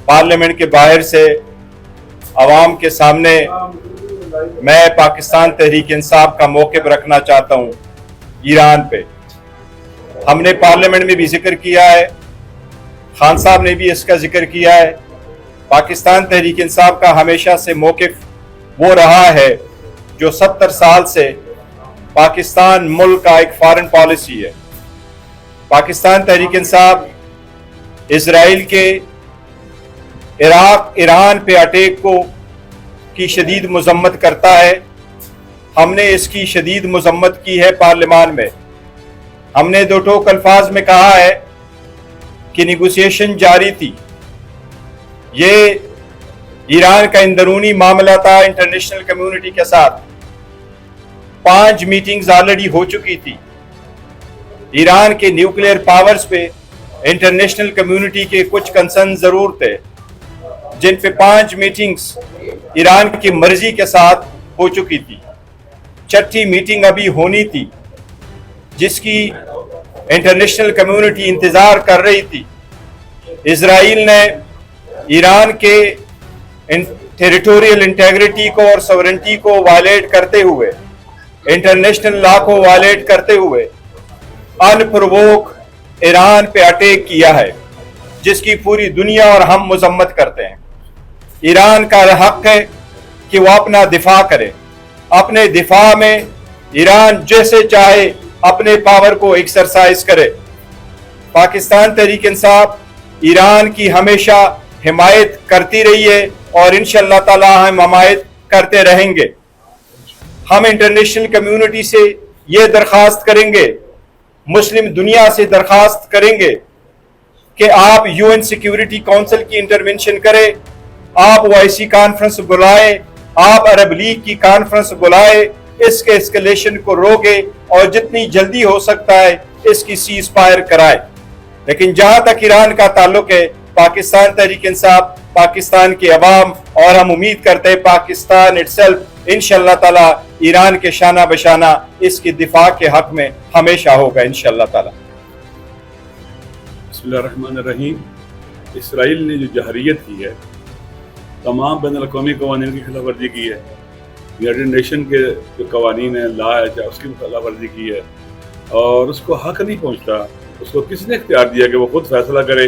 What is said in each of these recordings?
Parliament के बाहर से आवाम के सामने मैं पाकिस्तान तहरीक इंसाफ का मौक़िफ़ रखना चाहता हूँ ईरान पे। हमने पार्लियामेंट में भी जिक्र किया है, खान साहब ने भी इसका जिक्र किया है। पाकिस्तान तहरीक इंसाफ का हमेशा से मौक़िफ़ वो रहा है जो 70 साल से पाकिस्तान मुल्क का एक फॉरेन पॉलिसी है। पाकिस्तान तहरीक इंसाफ इजराइल के इराक ईरान पे अटैक को की शदीद मजम्मत करता है। हमने इसकी शदीद मजम्मत की है पार्लियामान में। हमने दो टोक अल्फाज में कहा है कि निगोसिएशन जारी थी। ये ईरान का अंदरूनी मामला था इंटरनेशनल कम्युनिटी के साथ। 5 मीटिंग्स ऑलरेडी हो चुकी थी। ईरान के न्यूक्लियर पावर्स पे इंटरनेशनल कम्युनिटी के कुछ कंसर्न जरूर थे, जिन पे 5 मीटिंग्स ईरान की मर्जी के साथ हो चुकी थी। 6ठी मीटिंग अभी होनी थी, जिसकी इंटरनेशनल कम्युनिटी इंतजार कर रही थी। इजराइल ने ईरान के टेरिटोरियल इंटेग्रिटी को और सॉवरेनिटी को वायलेट करते हुए, इंटरनेशनल लॉ को वायलेट करते हुए अनप्रोवोक ईरान पे अटैक किया है, जिसकी पूरी दुनिया और हम मजम्मत करते हैं। ईरान का हक है कि वो अपना दिफा करे। अपने दिफा में ईरान जैसे चाहे अपने पावर को एक्सरसाइज करे। पाकिस्तान तहरीक इंसाफ ईरान की हमेशा हिमायत करती रही है और इंशाअल्लाह ताला हम हिमायत करते रहेंगे। हम इंटरनेशनल कम्युनिटी से ये दरख्वास्त करेंगे, मुस्लिम दुनिया से दरख्वास्त करेंगे कि आप यूएन सिक्योरिटी काउंसिल की इंटरवेंशन करें, आप ओआईसी कॉन्फ्रेंस बुलाए, आप अरब लीग की कॉन्फ्रेंस बुलाए, इसके एस्केलेशन को रोके और जितनी जल्दी हो सकता है इसकी सीज फायर कराए। लेकिन जहां तक ईरान का ताल्लुक है, पाकिस्तान तहरीक इंसाफ, पाकिस्तान के अवाम और हम उम्मीद करते हैं पाकिस्तान इटसेल्फ इंशाअल्लाह ताला ईरान के शाना बशाना इसके दिफा के हक में हमेशा होगा इंशाअल्लाह ताला। बिस्मिल्लाहिर्रहमानिर्रहीम। इसराइल ने जो जहरियत की है, तमाम बैनुल-अक़वामी क़वानीन की खिलाफ वर्जी की है, यूनाइटेड नेशन के जो कवानीन है, लॉ है, चाहे उसकी खिलाफ वर्जी की है और उसको हक नहीं पहुँचता। उसको किसने इख्तियार दिया कि वो खुद फैसला करे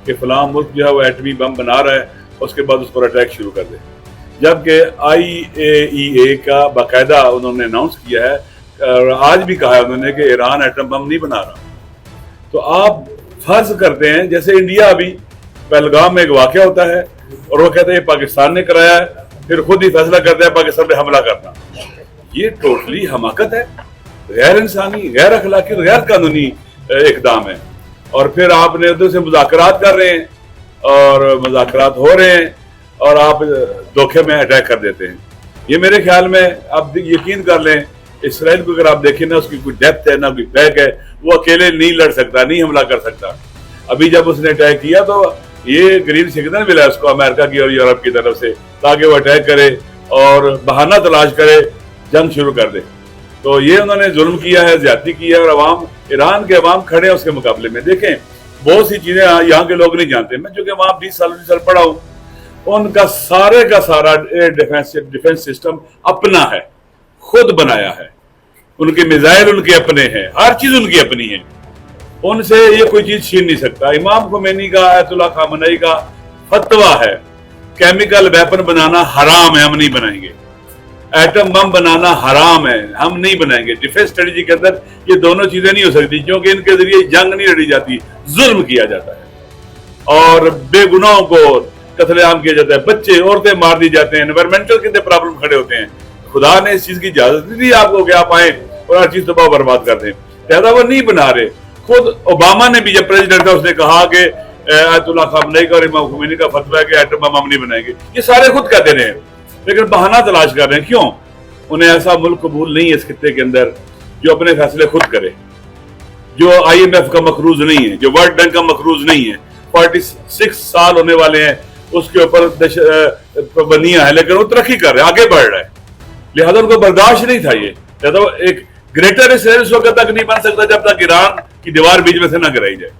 कि फ़लाँ मुल्क जो है वो एटमी बम बना रहा है, उसके बाद उस पर अटैक शुरू कर दे। जबकि IAEA का बाकायदा उन्होंने अनाउंस किया है और आज भी कहा है उन्होंने कि ईरान एटम बम नहीं बना रहा। तो आप फर्ज करते हैं जैसे इंडिया अभी पहलगाम में एक वाक़या होता है और वो कहते हैं पाकिस्तान ने कराया है, फिर खुद ही फैसला करते हैं पाकिस्तान पे हमला करना। ये टोटली हमाकत है, गैर इंसानी, गैर अखलाकी, गैर कानूनी इकदाम है। और फिर आपने उधर से मुज़ाकरात कर रहे हैं और मुज़ाकरात हो रहे हैं और आप धोखे में अटैक कर देते हैं। ये मेरे ख्याल में आप यकीन कर लें, इसराइल को अगर आप देखें ना, उसकी कोई डेप्थ है ना कोई बैक है, वो अकेले नहीं लड़ सकता, नहीं हमला कर सकता। अभी जब उसने अटैक किया तो ये ग्रीन सिग्नल मिला उसको अमेरिका की और यूरोप की तरफ से, ताकि वो अटैक करे और बहाना तलाश करे, जंग शुरू कर दे। तो ये उन्होंने जुल्म किया है, ज्यादती की है और अवाम, ईरान के अवाम खड़े हैं उसके मुकाबले में। देखें बहुत सी चीजें यहाँ के लोग नहीं जानते। मैं चूंकि वहाँ 20 साल पढ़ा हूँ, उनका सारे का सारा डिफेंस सिस्टम अपना है, खुद बनाया है। उनके मिसाइल उनके अपने हैं, हर चीज उनकी अपनी है, उनसे ये कोई चीज छीन नहीं सकता। इमाम खुमैनी का, आयतुल्लाह खामनई का फतवा है केमिकल वेपन बनाना हराम है, हम नहीं बनाएंगे। एटम बम बनाना हराम है, हम नहीं बनाएंगे। डिफेंस स्ट्रेटेजी के अंदर ये दोनों चीजें नहीं हो सकती, क्योंकि इनके जरिए जंग नहीं लड़ी जाती, जुल्म किया जाता है और बेगुनाहों को कत्लेआम किया जाता है, बच्चे औरतें मार दी जाते हैं, एनवायरमेंटल कितने प्रॉब्लम खड़े होते हैं। खुदा ने इस चीज की इजाजत नहीं दी आपको कि आप आए और हर चीज तबाह बर्बाद कर दें। लिहाजा वो नहीं बना रहे। खुद ओबामा ने भी जब प्रेसिडेंट था उसने कहा कि आयतुल्लाह खामनई का और इमाम खुमैनी का फतवा है कि एटम बम हम नहीं बनाएंगे। ये सारे खुद कहते रहे, लेकिन बहाना तलाश कर रहे हैं। क्यों? उन्हें ऐसा मुल्क कबूल नहीं है इस खित्ते के अंदर जो अपने फैसले खुद करे, जो IMF का मखरूज नहीं है, जो वर्ल्ड बैंक का मखरूज नहीं है। 46 साल होने वाले हैं उसके ऊपर पाबंदियां है, लेकिन वो तरक्की कर रहे हैं, आगे बढ़ रहा है। लिहाजा उनको बर्दाश्त नहीं था ये। लिहाजा एक ग्रेटर इसराइल उस वक्त तक नहीं बन सकता जब तक ईरान की दीवार बीच में से न गिराई जाए।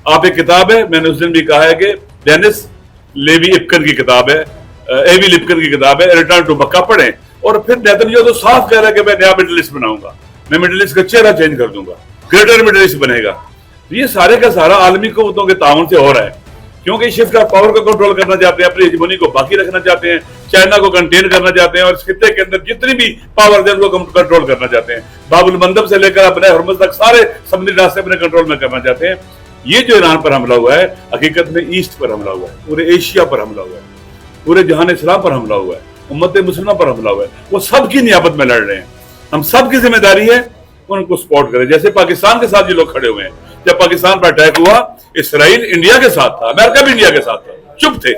आप एक किताब है, मैंने उस दिन भी कहा है कि डेनिस لیوی لپکن کی کتاب ہے, ایوی لپکن کی کتاب ہے, ریٹرن ٹو مکہ پڑھیں. اور پھر نیتنیاہو تو صاف کہہ رہا ہے کہ میں نیا مڈل ایسٹ بناؤں گا, میں مڈل ایسٹ کا چہرہ چینج کر دوں گا, گریٹر مڈل ایسٹ بنے گا. یہ سارے کا سارا عالمی قوتوں کے تعاون سے ہو رہا ہے, کیونکہ شفٹ آف پاور کو کنٹرول کرنا چاہتے ہیں, اپنی ہیجمونی کو باقی رکھنا چاہتے ہیں, چائنا کو کنٹین کرنا چاہتے ہیں, اور اس خطے کے اندر جتنی بھی پاور ہے ان کو کنٹرول کرنا چاہتے ہیں. باب المندب سے لے کر اپنے ہرمز تک سارے سمندری راستے اپنے کنٹرول میں کرنا چاہتے ہیں. یہ جو ایران پر حملہ ہوا ہے حقیقت میں ایسٹ پر حملہ ہوا ہے, پورے ایشیا پر حملہ ہوا ہے, پورے جہان اسلام پر حملہ ہوا ہے, امت مسلمہ پر حملہ ہوا ہے. وہ سب کی نیابت میں لڑ رہے ہیں. ہم سب کی ذمہ داری ہے ان کو سپورٹ کریں. جیسے پاکستان کے ساتھ یہ لوگ کھڑے ہوئے ہیں, جب پاکستان پر اٹیک ہوا اسرائیل انڈیا کے ساتھ تھا, امریکہ بھی انڈیا کے ساتھ تھا, چپ تھے.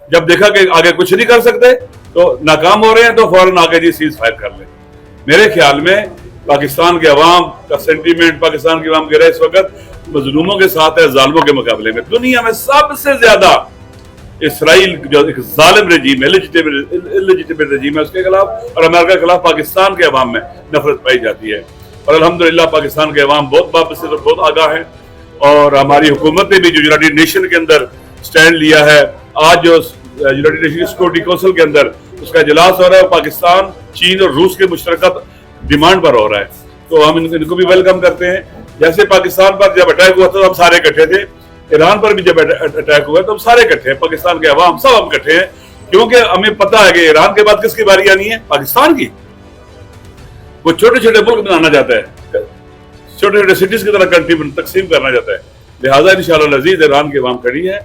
جب دیکھا کہ آگے کچھ نہیں کر سکتے تو ناکام ہو رہے ہیں تو فوراً آگے جی سیز فائر کر لیں. میرے خیال میں پاکستان کے عوام کا سینٹیمنٹ, پاکستان کے عوام کے اس وقت مظلوموں کے ساتھ ہے ظالموں کے مقابلے میں. دنیا میں سب سے زیادہ اسرائیل جو ایک ظالم رجیم ہے, اللیجیٹمیٹ رجیم ہے, اس کے خلاف اور امریکہ کے خلاف پاکستان کے عوام میں نفرت پائی جاتی ہے. اور الحمدللہ پاکستان کے عوام بہت واپس اور بہت آگاہ ہیں, اور ہماری حکومت نے بھی جو یونائیٹڈ نیشن کے اندر سٹینڈ لیا ہے, آج جو یونائیٹڈ نیشن سیکورٹی کونسل کے اندر اس کا اجلاس ہو رہا ہے, پاکستان, چین اور روس کے مشترکہ ڈیمانڈ پر ہو رہا ہے, تو ہم ان کو بھی ویلکم کرتے ہیں. جیسے پاکستان پر جب اٹیک ہوا تھا ہم سارے اکٹھے تھے, ایران پر بھی جب اٹیک ہوا تو ہم سارے اکٹھے ہیں, پاکستان کے عوام سب ہم اکٹھے ہیں, کیونکہ ہمیں پتہ ہے کہ ایران کے بعد کس کی باری آنی ہے, پاکستان کی. وہ چھوٹے چھوٹے ملک بنانا چاہتا ہے, چھوٹے چھوٹے سٹیز کی طرح کنٹری تقسیم کرنا چاہتا ہے. لہٰذا انشاءاللہ العزیز ایران کے عوام کھڑی ہے,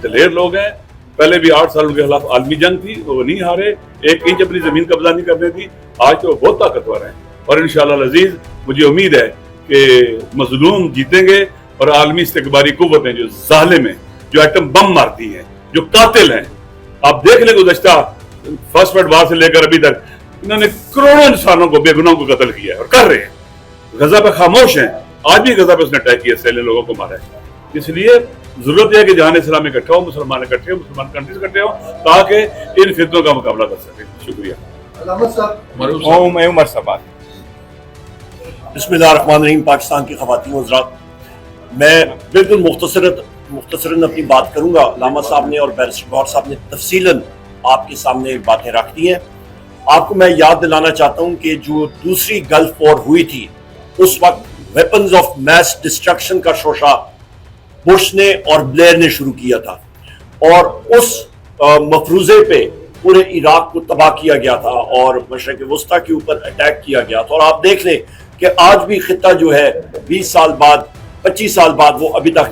دلیر لوگ ہیں. پہلے بھی 8 سال ان کے خلاف عالمی جنگ تھی, وہ نہیں ہارے, 1 انچ اپنی زمین قبضہ نہیں کرنے تھی. آج تو وہ بہت طاقتور ہیں, اور انشاءاللہ العزیز مجھے امید ہے کہ مظلوم جیتیں گے, اور عالمی استکباری قوتیں جو ظالم ہیں, جو ایٹم بم مارتی ہیں, جو قاتل ہیں. آپ دیکھ لیں گزشتہ فرسٹ ورلڈ وار سے لے کر ابھی تک انہوں نے کروڑوں انسانوں کو, بے گناہوں کو قتل کیا ہے اور کر رہے ہیں. غزہ پہ خاموش ہیں, آج بھی غزہ پہ اس نے اٹیک کیا, سیلے لوگوں کو مارا ہے. اس لیے ضرورت ہے کہ جہان اسلام اکٹھا ہو, مسلمان اکٹھے ہو, مسلمان کنٹریز اکٹھے ہوں, تاکہ ان فتنوں کا مقابلہ کر سکیں. شکریہ. عمر صاحب. بسم اللہ الرحمن الرحیم. پاکستان کی خواتین و حضرات, میں بالکل مختصراً اپنی بات کروں گا. علامہ صاحب نے اور بیرسٹر گوہر صاحب نے تفصیلاً آپ کے سامنے باتیں رکھ دی ہیں. آپ کو میں یاد دلانا چاہتا ہوں کہ جو دوسری گلف وار ہوئی تھی اس وقت ویپنز آف میس ڈسٹرکشن کا شوشہ بش نے اور بلیئر نے شروع کیا تھا, اور اس مفروضے پہ پورے عراق کو تباہ کیا گیا تھا اور مشرق وسطیٰ کے اوپر اٹیک کیا گیا تھا. اور آپ دیکھ لیں کہ آج بھی خطہ جو ہے 20 سال بعد 25 سال بعد وہ ابھی تک نہیں